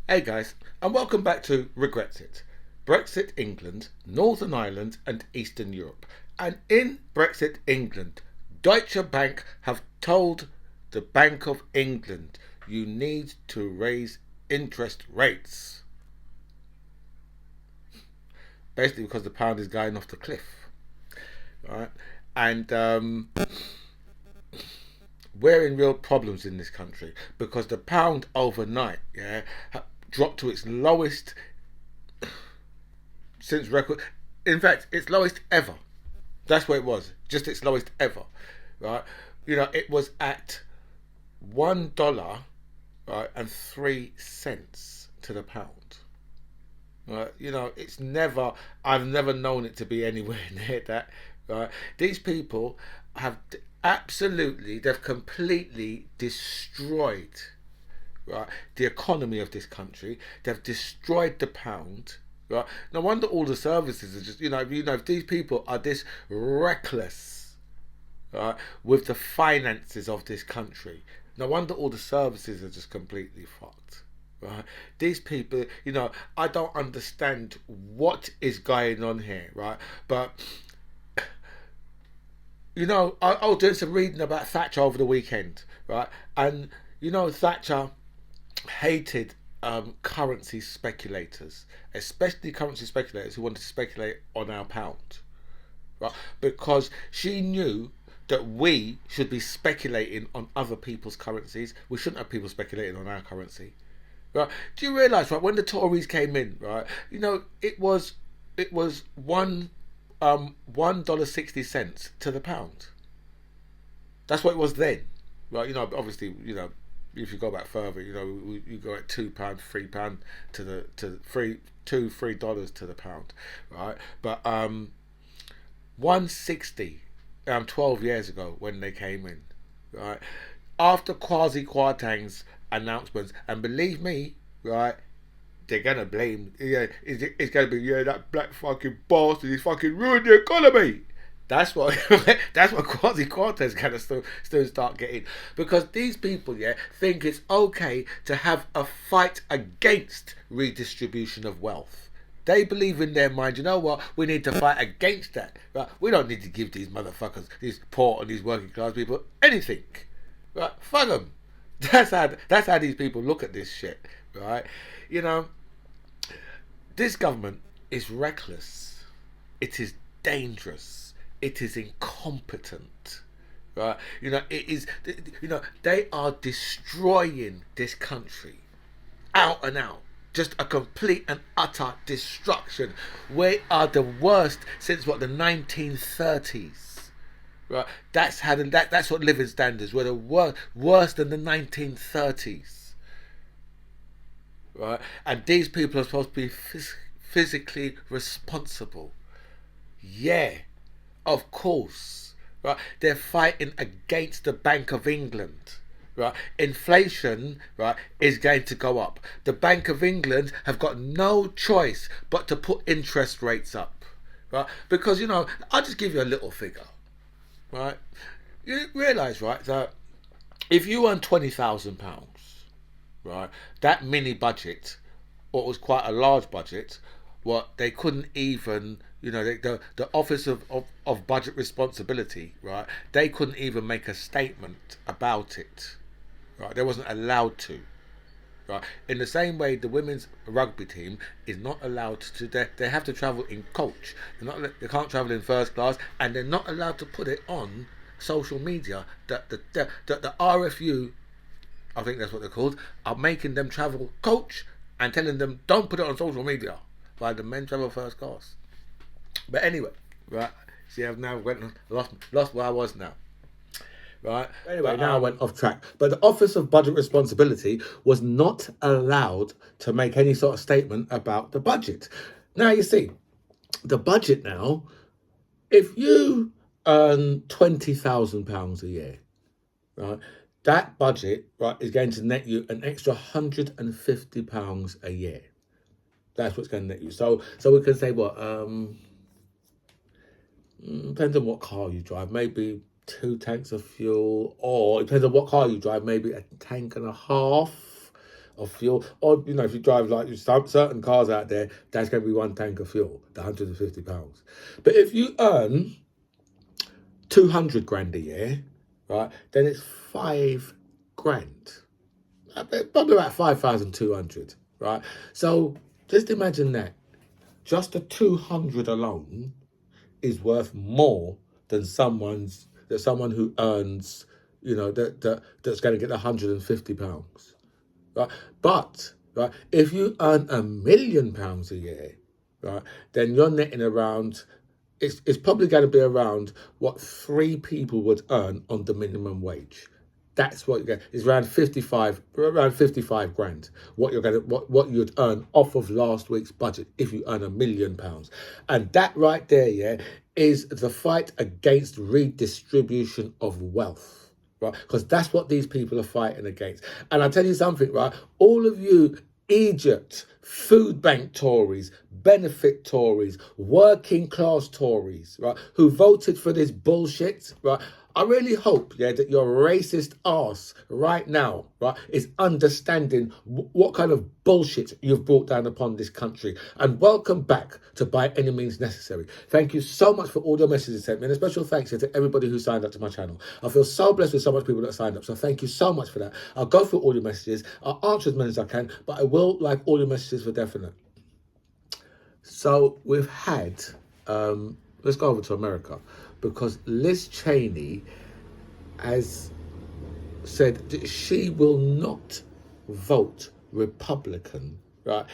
Hey guys, and welcome back to Regretsit. Brexit England, Northern Ireland, and Eastern Europe. And in Brexit England, Deutsche Bank have told the Bank of England you need to raise interest rates. Basically, because the pound is going off the cliff, right? And we're in real problems in this country because the pound overnight, dropped to its lowest since record. In fact, its lowest ever. That's what it was. Just its lowest ever, right? It was at $1, right, and 3 cents to the pound. Right? It's never. I've never known it to be anywhere near that. Right? These people have absolutely. They've completely destroyed, right, the economy of this country. They've destroyed the pound. Right? No wonder all the services are just if these people are this reckless, right, with the finances of this country. No wonder all the services are just completely fucked. Right? These people, I don't understand what is going on here, right? But I was doing some reading about Thatcher over the weekend, right? And Thatcher hated currency speculators, especially currency speculators who wanted to speculate on our pound, right? Because she knew that we should be speculating on other people's currencies. We shouldn't have people speculating on our currency, right? Do you realise, right, when the Tories came in, right, it was $1.60 to the pound. That's what it was then, right? Obviously, if you go back further, you go at £2, £3 to the to three $3 to the pound, right? But 160, 12 years ago when they came in, right? After Kwasi Kwarteng's announcements, and believe me, right, they're gonna blame. Yeah, it's gonna be that black fucking bastard. He's fucking ruined the economy. That's what that's what Quasi Cortez gonna still start getting, because these people, think it's okay to have a fight against redistribution of wealth. They believe in their mind, you know what? We need to fight against that. Right? We don't need to give these motherfuckers, these poor and these working class people, anything. Right? Fuck them. That's how these people look at this shit. Right? You know, this government is reckless. It is dangerous. It is incompetent. Right? It is. They are destroying this country, out and out. Just a complete and utter destruction. We are the worst since what, the 1930s. Right? That's what living standards were, the worse than the 1930s. Right? And these people are supposed to be physically responsible. Yeah, of course. Right? They're fighting against the Bank of England. Right? Inflation, right, is going to go up. The Bank of England have got no choice but to put interest rates up. Right? Because I'll just give you a little figure. Right? You realise, right, that if you earn £20,000, right, that mini budget, what was quite a large budget, what they couldn't even, the Office of Budget Responsibility, right, they couldn't even make a statement about it, right? They wasn't allowed to. Right. In the same way, the women's rugby team is not allowed to. They have to travel in coach. They can't travel in first class, and they're not allowed to put it on social media. That the RFU, I think that's what they're called, are making them travel coach and telling them don't put it on social media, while the men travel first class. But anyway, right. See, I've now lost where I was now. Right. Anyway, now I went off track. But the Office of Budget Responsibility was not allowed to make any sort of statement about the budget. Now, you see, the budget now, if you earn £20,000 a year, right, that budget, right, is going to net you an extra £150 a year. That's what's going to net you. So we can say what? Depends on what car you drive. Maybe 2 tanks of fuel, or it depends on what car you drive. Maybe a tank and a half. of fuel. Or, you know, if you drive like certain cars out there, that's going to be one tank of fuel, the £150. But if you earn 200 grand a year, right, then it's 5 grand. Probably about 5,200, right? So just imagine that. Just the 200 alone is worth more than someone who earns, you know, that's going to get £150, right? But right, if you earn £1 million a year, right, then you're netting around. It's probably going to be around what 3 people would earn on the minimum wage. That's what you get. It's around 55 grand. What you'd earn off of last week's budget if you earn £1 million, and that right there, yeah, is the fight against redistribution of wealth, right? Because that's what these people are fighting against. And I tell you something, right? All of you Egypt, food bank Tories, benefit Tories, working class Tories, right, who voted for this bullshit, right? I really hope, yeah, that your racist ass right now, right, is understanding what kind of bullshit you've brought down upon this country. And welcome back to By Any Means Necessary. Thank you so much for all your messages sent me, and a special thanks to everybody who signed up to my channel. I feel so blessed with so much people that signed up, so thank you so much for that. I'll go through all your messages, I'll answer as many as I can, but I will like all your messages for definite. So we've had, let's go over to America, because Liz Cheney has said that she will not vote Republican, right,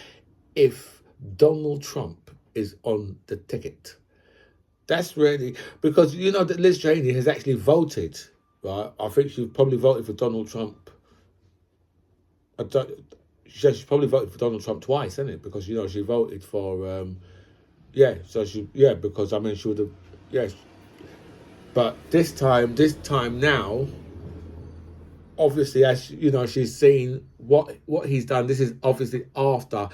if Donald Trump is on the ticket. That's really, because you know that Liz Cheney has actually voted, right? I think she probably voted for Donald Trump. She's probably voted for Donald Trump twice, isn't it? Because, you know, she voted for, because, I mean, she would have, yes. But this time now, obviously, as you know, she's seen what he's done. This is obviously after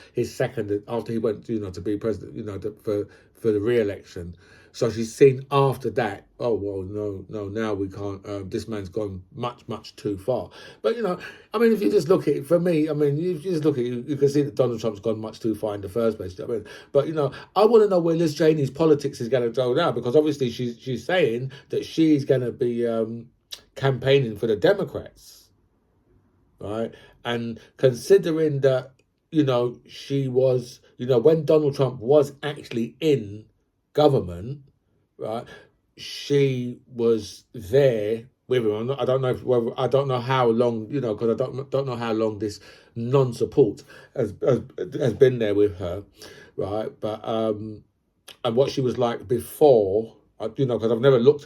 after he went, you know, to be president, you know, for the re-election. So she's seen after that, oh, well, no, now we can't, this man's gone much too far. But, you know, I mean, if you just look at it, for me, I mean, if you just look at it, you can see that Donald Trump's gone much too far in the first place. I mean, but, you know, I want to know where Liz Cheney's politics is going to go now, because obviously she's saying that she's going to be campaigning for the Democrats, right? And considering that, you know, she was, you know, when Donald Trump was actually in government, right, she was there with him. I don't know I don't know how long, you know, because I don't know how long this non-support has been there with her, right? But and what she was like before, you know, because I've never looked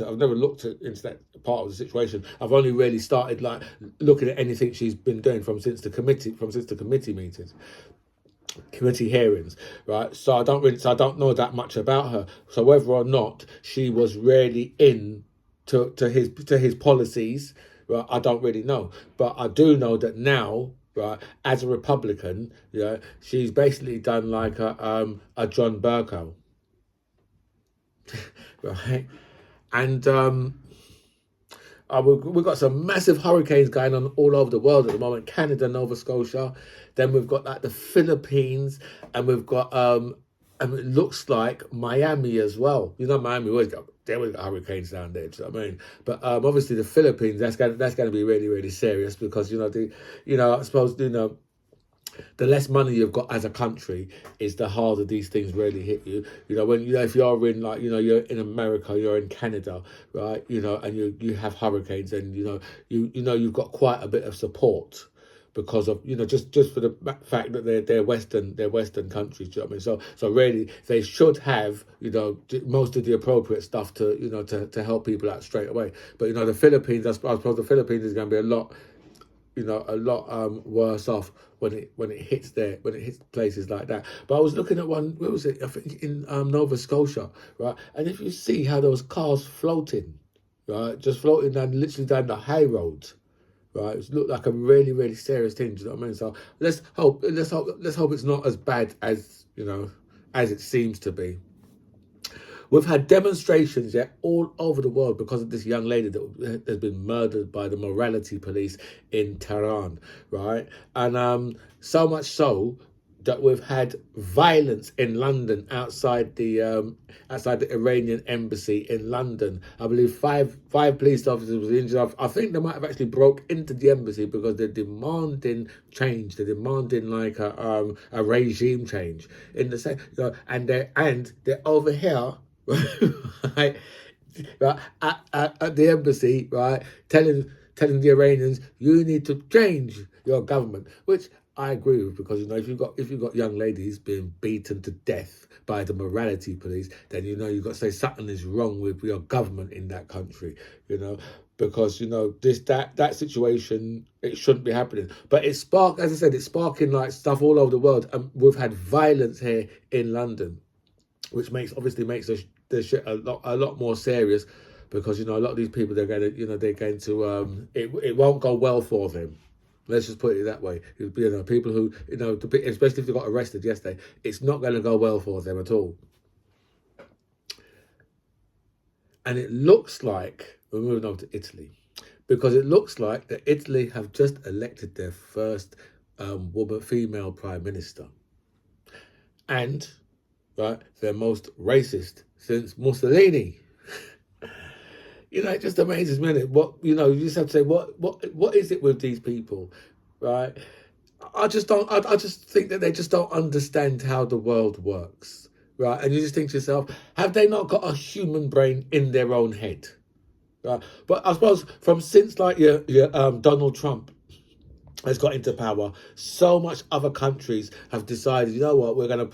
into that part of the situation. I've only really started like looking at anything she's been doing since the committee meetings, committee hearings, right? So I don't know that much about her. So whether or not she was really in to his policies, right, I don't really know. But I do know that now, right, as a Republican, yeah, she's basically done like a John Bercow, right? And we've got some massive hurricanes going on all over the world at the moment. Canada, Nova Scotia. Then we've got like the Philippines, and we've got and it looks like Miami as well. You know, Miami always got hurricanes down there. Do you know what I mean? But obviously the Philippines, that's going to be really, really serious, because I suppose, you know, the less money you've got as a country is the harder these things really hit you. You know, when if you're in, like, you know, you're in America, you're in Canada, right? You know, and you have hurricanes, and you've got quite a bit of support because of, you know, just for the fact that they're Western countries. Do you know what I mean? So really they should have, you know, most of the appropriate stuff to, you know, to help people out straight away. But, you know, the Philippines, I suppose the Philippines is going to be a lot worse off when it hits places like that. But I was looking at one, where was it? I think in Nova Scotia, right? And if you see how those cars floating, right, just floating literally down the high roads, right, it looked like a really, really serious thing. Do you know what I mean? So let's hope it's not as bad as, you know, as it seems to be. We've had demonstrations, yeah, all over the world because of this young lady that has been murdered by the morality police in Tehran, right? And so much so that we've had violence in London outside the Iranian embassy in London. I believe five police officers were injured. I think they might have actually broke into the embassy because they're demanding change. They're demanding like a regime change in the same, and they're over here, right? Right, at the embassy, right, telling the Iranians you need to change your government, which I agree with, because if you've got young ladies being beaten to death by the morality police, then you've got to say something is wrong with your government in that country, because that situation, it shouldn't be happening. But as I said, it's sparking like stuff all over the world, and we've had violence here in London, which makes the shit a lot more serious, because a lot of these people, it won't go well for them. Let's just put it that way. People who, especially if they got arrested yesterday, it's not going to go well for them at all. And it looks like we're moving on to Italy, because it looks like that Italy have just elected their first female prime minister, and right, their most racist since Mussolini. It just amazes me. You just have to say, what is it with these people, right? I just don't. I just think that they just don't understand how the world works, right? And you just think to yourself, have they not got a human brain in their own head, right? But I suppose since like your Donald Trump has got into power, so much other countries have decided, you know what, we're gonna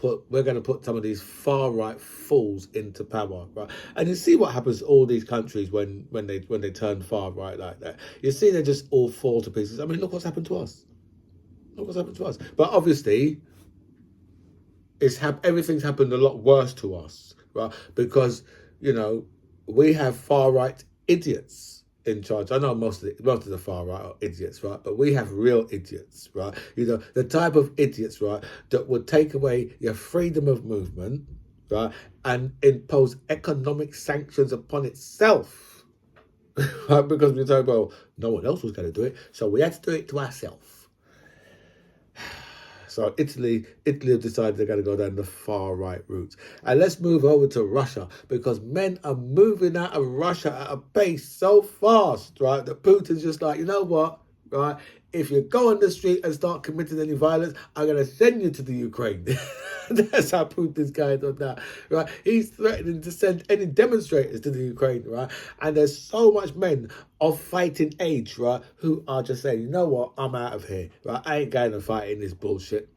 put some of these far right fools into power, right? And you see what happens to all these countries when they turn far right like that. You see they just all fall to pieces. I mean, look what's happened to us. Look what's happened to us. But obviously, everything's happened a lot worse to us, right? Because we have far right idiots in charge. I know most of the far right are idiots, right? But we have real idiots, right? The type of idiots, right, that would take away your freedom of movement, right, and impose economic sanctions upon itself, right? Because we say, well, no one else was going to do it, so we had to do it to ourselves. So Italy have decided they're going to go down the far right route. And let's move over to Russia, because men are moving out of Russia at a pace so fast, right, that Putin's just like, you know what, right, if you go on the street and start committing any violence, I'm going to send you to the Ukraine. That's how Putin's going on that, right? He's threatening to send any demonstrators to the Ukraine, right? And there's so much men of fighting age, right, who are just saying, you know what, I'm out of here, right? I ain't going to fight in this bullshit.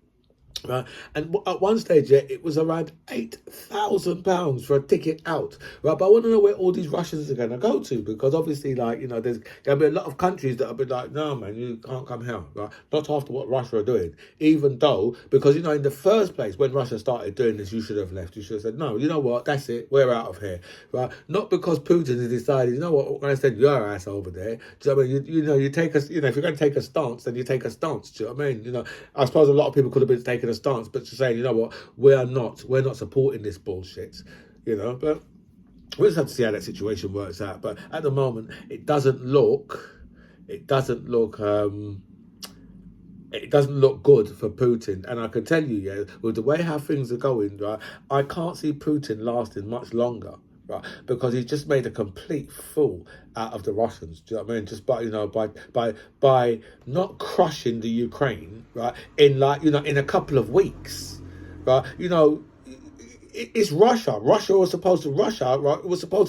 Right. And at one stage, it was around £8,000 for a ticket out. Right, but I want to know where all these Russians are going to go to, because obviously, there's going to be a lot of countries that will be like, no, man, you can't come here. Right, not after what Russia are doing. Even though, because in the first place, when Russia started doing this, you should have left. You should have said, no, you know what, that's it, we're out of here. Right, not because Putin has decided, you know what, we're going to send your ass over there. Do you know what I mean? You take us. If you're going to take a stance, then you take a stance. Do you know what I mean? I suppose a lot of people could have been taking a stance, but to say, you know what, we're not supporting this bullshit, but we'll just have to see how that situation works out. But at the moment, it doesn't look good for Putin. And I can tell you, yeah, with the way how things are going, right, I can't see Putin lasting much longer. Right, because he's just made a complete fool out of the Russians. Do you know what I mean? Just by not crushing the Ukraine, right? In a couple of weeks, right? It's Russia. Russia was supposed to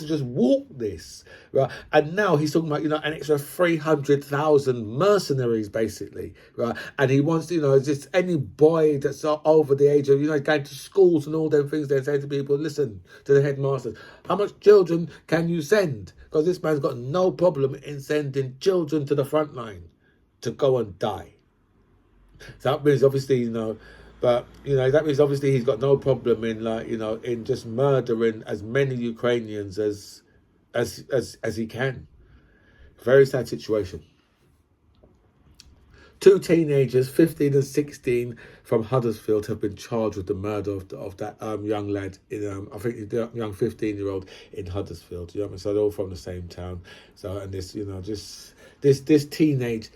just walk this, right? And now he's talking about, an extra 300,000 mercenaries, basically, right? And he wants, just any boy that's over the age of, going to schools and all them things, they're saying to people, listen to the headmasters, how much children can you send? Because this man's got no problem in sending children to the front line to go and die. So that means obviously, but that means obviously he's got no problem in in just murdering as many Ukrainians as he can. Very sad situation. Two teenagers, 15 and 16, from Huddersfield, have been charged with the murder of that young lad in I think the young 15-year-old in Huddersfield. You know what I mean? So they're all from the same town. So and this, just this teenage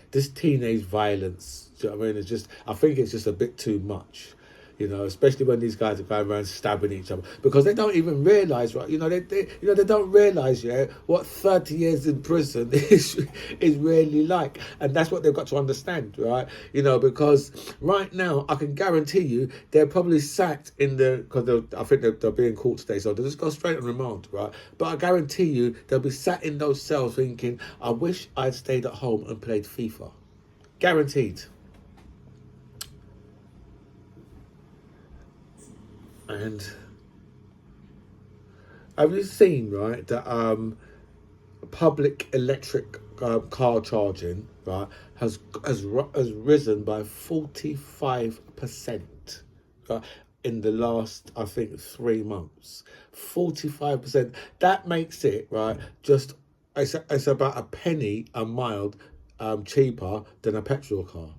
violence. Do you know what I mean? It's just, I think it's just a bit too much. Especially when these guys are going around stabbing each other, because they don't even realise, right? They don't realise, what 30 years in prison is really like, and that's what they've got to understand, right? Because right now, I can guarantee you, they're probably sat in because I think they're being caught today, so they'll just go straight on remand, right? But I guarantee you, they'll be sat in those cells thinking, I wish I'd stayed at home and played FIFA. Guaranteed. And have you seen, right, that public electric car charging, right, has risen by 45%, in the last, I think, 3 months. 45%. That makes it, right, just it's about a penny a mile cheaper than a petrol car.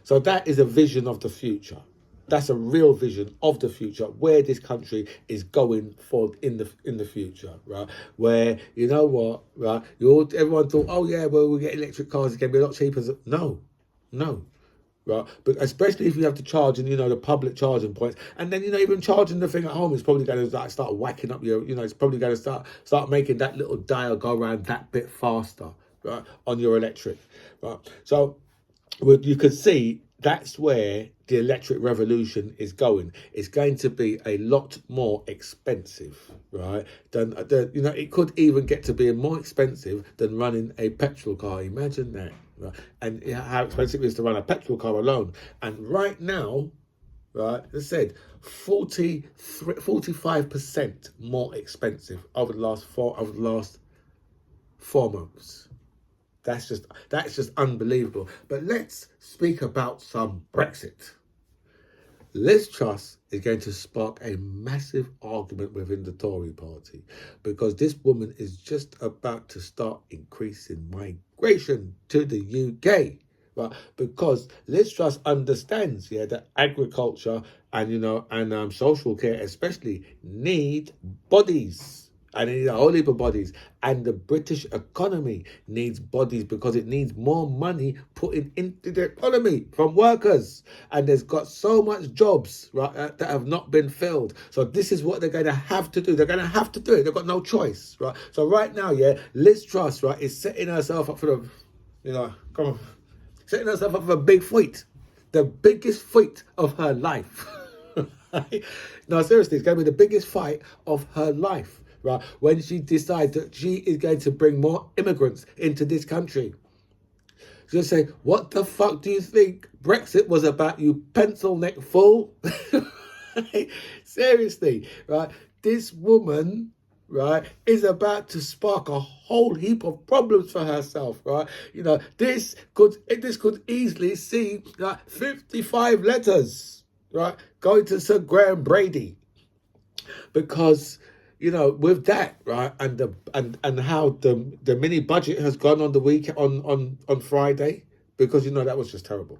So that is a vision of the future. That's a real vision of the future, where this country is going for in the future, right? Where, you know what, right? Everyone thought, oh yeah, well, we'll get electric cars, it's going to be a lot cheaper. No, right? But especially if you have to charge in, the public charging points, and then, even charging the thing at home is probably going to start whacking up your, it's probably going to start making that little dial go around that bit faster, right, on your electric, right? So you could see that's where the electric revolution is going. It's going to be a lot more expensive, right? It could even get to be more expensive than running a petrol car. Imagine that, right? And how expensive it is to run a petrol car alone. And right now, right, as I said, 45% more expensive over the last 4 months. That's just unbelievable. But let's speak about some Brexit. Liz Truss is going to spark a massive argument within the Tory party, because this woman is just about to start increasing migration to the UK. Right? Because Liz Truss understands, that agriculture and social care especially need bodies. And it needs a whole heap of bodies. And the British economy needs bodies, because it needs more money put into the economy from workers. And there's got so much jobs, right, that have not been filled. So this is what they're going to have to do. They're going to have to do it. They've got no choice, right? So right now, Liz Truss, right, is setting herself up for setting herself up for a big fight. The biggest fight of her life. No, seriously, it's going to be the biggest fight of her life. Right, when she decides that she is going to bring more immigrants into this country. She's going to say, what the fuck do you think Brexit was about, you pencil neck fool? Seriously, right? This woman, right, is about to spark a whole heap of problems for herself, right? This could easily see 55 letters, right, going to Sir Graham Brady, because with that, right, and how the mini budget has gone on the week on Friday, because that was just terrible.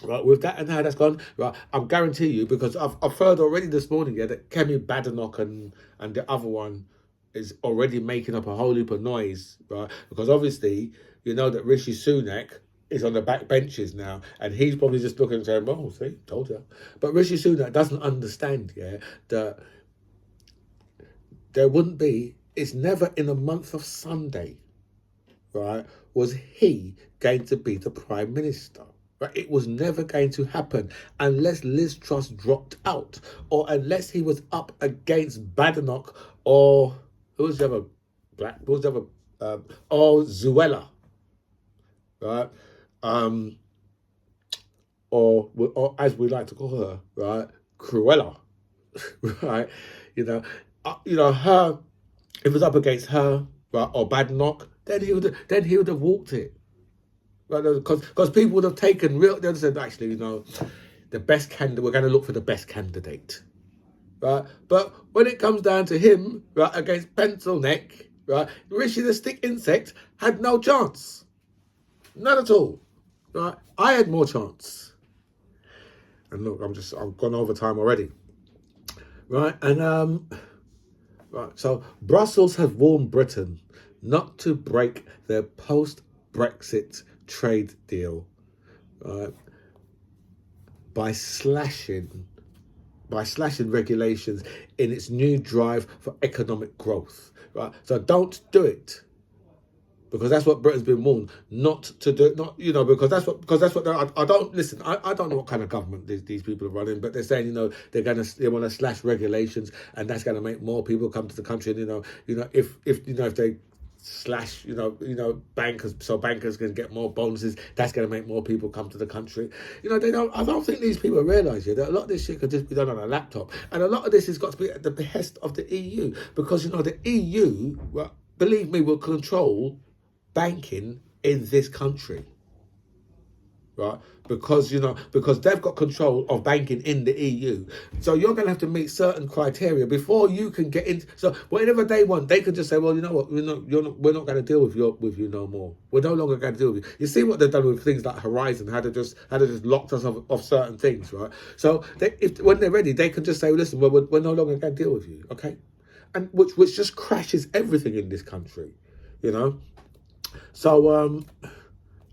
Right, with that and how that's gone, right, I'm guarantee you, because I've heard already this morning, that Kemi Badenoch and the other one is already making up a whole heap of noise, right? Because obviously, that Rishi Sunak is on the back benches now, and he's probably just looking and saying, "Oh, see, told you." But Rishi Sunak doesn't understand, that there wouldn't be, it's never in a month of Sunday, right, was he going to be the Prime Minister. Right? It was never going to happen unless Liz Truss dropped out, or unless he was up against Badenoch, or who was the other or Zuella, right? Or as we like to call her, right, Cruella, right? Her, if it was up against her, right, or Badenoch, then he would have walked it, right? Because people would have taken they would have said, actually, the best candidate, we're going to look for the best candidate, right? But when it comes down to him, right, against Pencil Neck, right, Rishi the Stick Insect had no chance, none at all, right? I had more chance. And look, I've gone over time already, right? And right, so Brussels has warned Britain not to break their post-Brexit trade deal, right, by slashing regulations in its new drive for economic growth. Right, so don't do it. Because that's what Britain's been warned not to do. Not because that's what I don't listen. I don't know what kind of government these people are running, but they're saying they want to slash regulations, and that's going to make more people come to the country. And if they slash bankers, so bankers can get more bonuses, that's going to make more people come to the country. They don't. I don't think these people realise that a lot of this shit could just be done on a laptop, and a lot of this has got to be at the behest of the EU, because the EU, well, believe me, will control banking in this country, right? Because they've got control of banking in the EU, so you're going to have to meet certain criteria before you can get in. So whatever they want, they can just say, well, you know what, we're not going to deal with you no more. We're no longer going to deal with you. You see what they've done with things like Horizon, how they just locked us off certain things, right? So when they're ready, they can just say, listen, we're no longer going to deal with you, okay? And which just crashes everything in this country, So,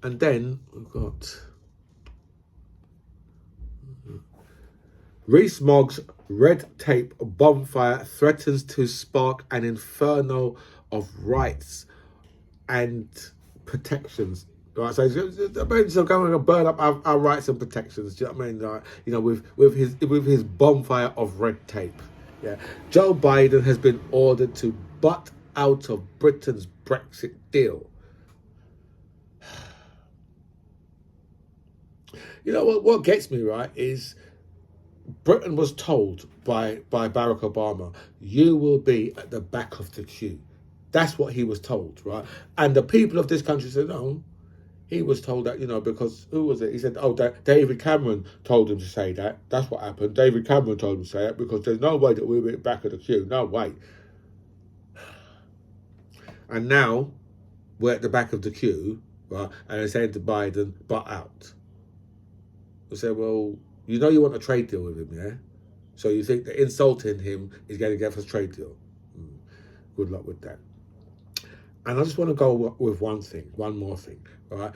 and then we've got Rees-Mogg's red tape bonfire threatens to spark an inferno of rights and protections. Right, so going to burn up our rights and protections. Do you know what I mean? With his bonfire of red tape. Yeah, Joe Biden has been ordered to butt out of Britain's Brexit deal. What gets me, right, is Britain was told by Barack Obama, you will be at the back of the queue. That's what he was told, right? And the people of this country said, no. He was told that, because who was it? He said, David Cameron told him to say that. That's what happened. David Cameron told him to say it, because there's no way that we'll be at the back of the queue. No way. And now we're at the back of the queue, right? And they're saying to Biden, butt out. We say, well, you want a trade deal with him, yeah? So you think that insulting him is going to get us a trade deal? Good luck with that. And I just want to go with one more thing, right?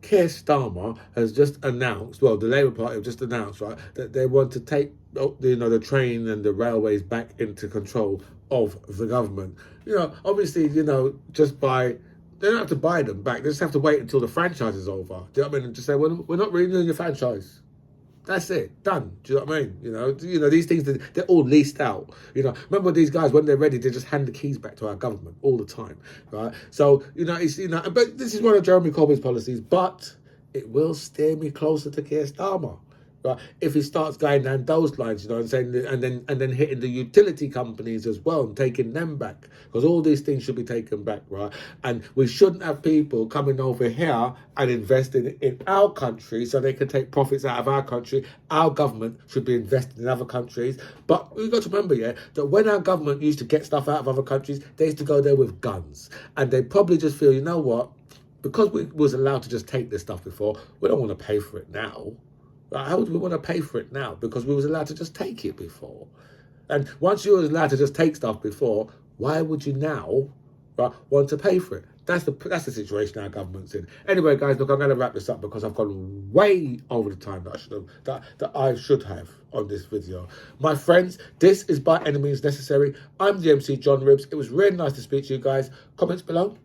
Keir Starmer has just announced, well, the Labour Party have just announced, right, that they want to take the train and the railways back into control of the government. Obviously, just by... They don't have to buy them back. They just have to wait until the franchise is over. Do you know what I mean? And just say, well, we're not renewing your franchise. That's it. Done. Do you know what I mean? These things, they're all leased out. Remember these guys, when they're ready, they just hand the keys back to our government all the time, right? So, but this is one of Jeremy Corbyn's policies, but it will steer me closer to Keir Starmer. Right? If he starts going down those lines, and saying, and then hitting the utility companies as well and taking them back, because all these things should be taken back, right? And we shouldn't have people coming over here and investing in our country so they can take profits out of our country. Our government should be investing in other countries. But we've got to remember, that when our government used to get stuff out of other countries, they used to go there with guns, and they probably just feel, you know what? Because we was allowed to just take this stuff before, we don't want to pay for it now. How would we want to pay for it now? Because we was allowed to just take it before. And once you were allowed to just take stuff before, why would you now want to pay for it? That's the situation our government's in. Anyway, guys, look, I'm going to wrap this up because I've gone way over the time that I should have on this video. My friends, this is By Any Means Necessary. I'm the MC John Ribs. It was really nice to speak to you guys. Comments below.